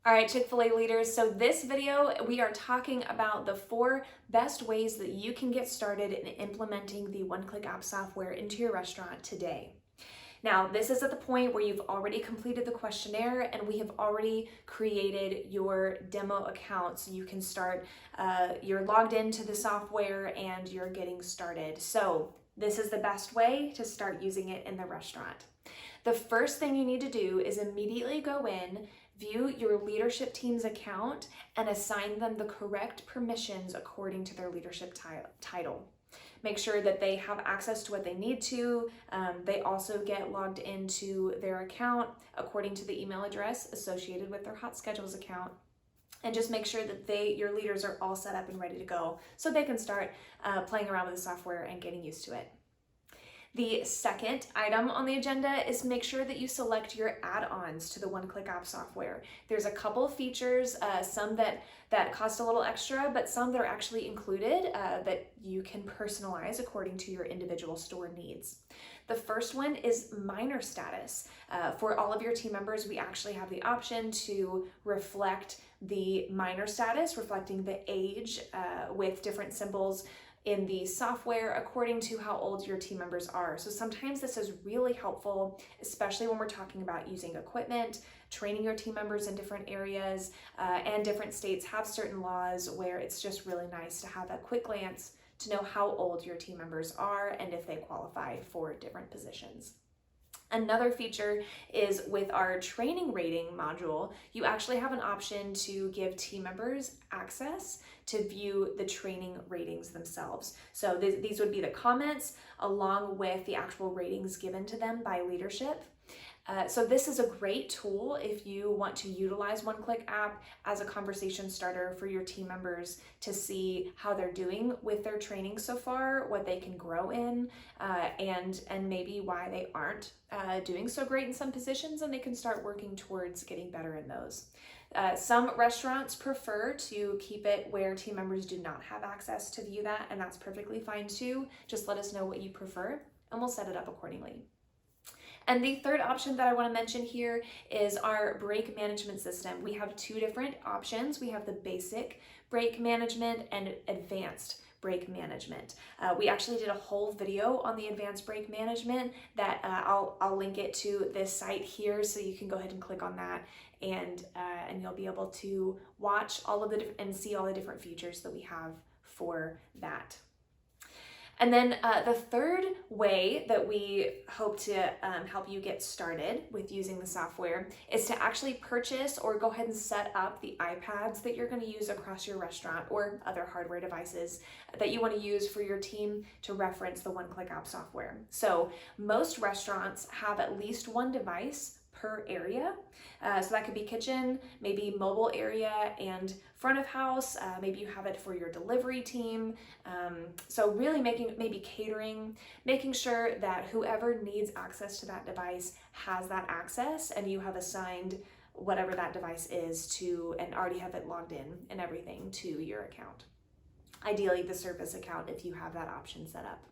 All right, Chick-fil-A leaders, so this video, we are talking about the 4 best ways that you can get started in implementing the OneClickApp software into your restaurant today. Now, this is at the point where you've already completed the questionnaire and we have already created your demo account so you can start, you're logged into the software and you're getting started. So this is the best way to start using it in the restaurant. The first thing you need to do is immediately go in, view your leadership team's account, and assign them the correct permissions according to their leadership title. Make sure that they have access to what they need to. They also get logged into their account according to the email address associated with their Hot Schedules account. And just make sure that your leaders are all set up and ready to go so they can start playing around with the software and getting used to it. The second item on the agenda is make sure that you select your add-ons to the OneClickApp software. There's a couple of features, some that cost a little extra, but some that are actually included that you can personalize according to your individual store needs. The first one is minor status. For all of your team members, we actually have the option to reflect the minor status, reflecting the age with different symbols in the software according to how old your team members are. So sometimes this is really helpful, especially when we're talking about using equipment, training your team members in different areas, and different states have certain laws where it's just really nice to have a quick glance to know how old your team members are and if they qualify for different positions. Another feature is with our training rating module, you actually have an option to give team members access to view the training ratings themselves. So these would be the comments along with the actual ratings given to them by leadership. So this is a great tool if you want to utilize OneClickApp as a conversation starter for your team members to see how they're doing with their training so far, what they can grow in, and maybe why they aren't doing so great in some positions, and they can start working towards getting better in those. Some restaurants prefer to keep it where team members do not have access to view that, and that's perfectly fine too. Just let us know what you prefer, and we'll set it up accordingly. And the third option that I want to mention here is our break management system. We have 2 different options. We have the basic break management and advanced break management. We actually did a whole video on the advanced break management that I'll link it to this site here, so you can go ahead and click on that, and you'll be able to watch all of and see all the different features that we have for that. And then the third way that we hope to help you get started with using the software is to actually purchase or go ahead and set up the iPads that you're going to use across your restaurant or other hardware devices that you want to use for your team to reference the OneClickApp software. So most restaurants have at least 1 device per area. So that could be kitchen, maybe mobile area, and front of house. Maybe you have it for your delivery team. So really maybe catering, making sure that whoever needs access to that device has that access, and you have assigned whatever that device is to, and already have it logged in and everything to your account. Ideally the service account if you have that option set up.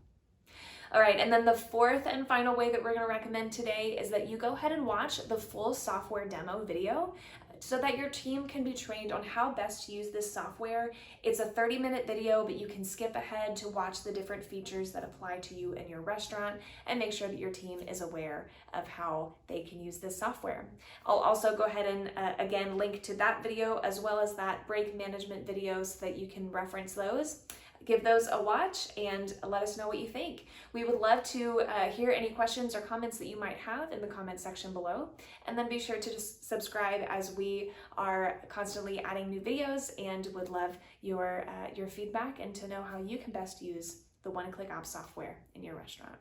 All right, and then the fourth and final way that we're going to recommend today is that you go ahead and watch the full software demo video so that your team can be trained on how best to use this software. It's a 30-minute video, but you can skip ahead to watch the different features that apply to you in your restaurant and make sure that your team is aware of how they can use this software. I'll also go ahead and again link to that video as well as that break management video so that you can reference those. Give those a watch and let us know what you think. We would love to hear any questions or comments that you might have in the comment section below. And then be sure to just subscribe, as we are constantly adding new videos and would love your feedback and to know how you can best use the OneClickApp software in your restaurant.